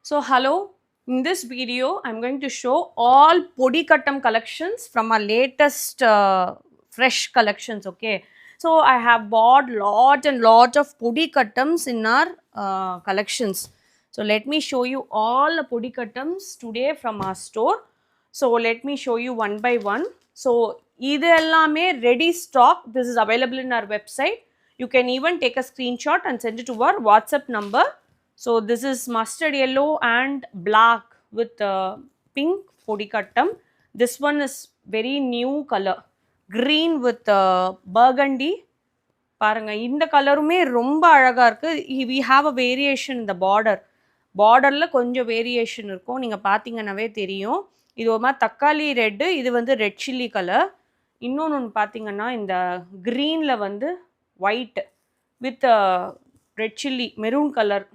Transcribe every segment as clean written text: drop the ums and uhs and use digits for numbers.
So hello, in this video I'm going to show all Podikattam collections from our latest fresh collections. Okay, so I have bought lot and lot of Podikattams in our collections. So let me show you all the Podikattams today from our store. So let me show you one by one. So இது எல்லாமே ready stock. This is available in our website. You can even take a screenshot and send it to our WhatsApp number. So this is mustard yellow and black with pink podikattam. This one is very new color. Green with burgundy. பாருங்க இந்த கலருமே ரொம்ப அழகா இருக்கு. We have a variation in the border. பார்டர்ல கொஞ்சம் variation இருக்கும். நீங்க பார்த்தீங்கன்னாவே தெரியும். இது ஒரு மாதிரி தக்காளி ரெட், இது வந்து ரெட் சில்லி கலர். இன்னொன்று ஒன்று பார்த்தீங்கன்னா இந்த க்ரீனில் வந்து white with red chilli maroon colour.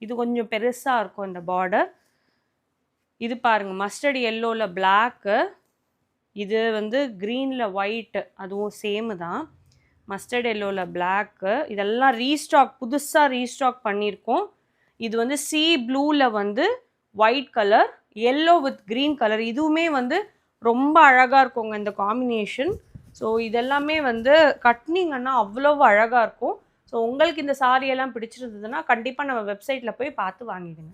இது கொஞ்சம் பெருசாக இருக்கும் இந்த பார்டர். இது பாருங்கள் மஸ்டர்ட் எல்லோவில் பிளாக்கு, இது வந்து க்ரீனில் ஒயிட், அதுவும் சேமு தான். மஸ்டர்ட் எல்லோவில் பிளாக்கு, இதெல்லாம் ரீஸ்டாக், புதுசாக ரீஸ்டாக் பண்ணியிருக்கோம். இது வந்து சி ப்ளூவில் வந்து white colour, yellow with green colour. இதுவுமே வந்து ரொம்ப அழகாக இருக்குங்க இந்த காம்பினேஷன். ஸோ இதெல்லாமே வந்து கட்டினீங்கன்னா அவ்வளோ அழகாக இருக்கும். ஸோ உங்களுக்கு இந்த சாரியெல்லாம் பிடிச்சிருந்ததுன்னா கண்டிப்பாக நம்ம வெப்சைட்டில் போய் பார்த்து வாங்கிடுங்க.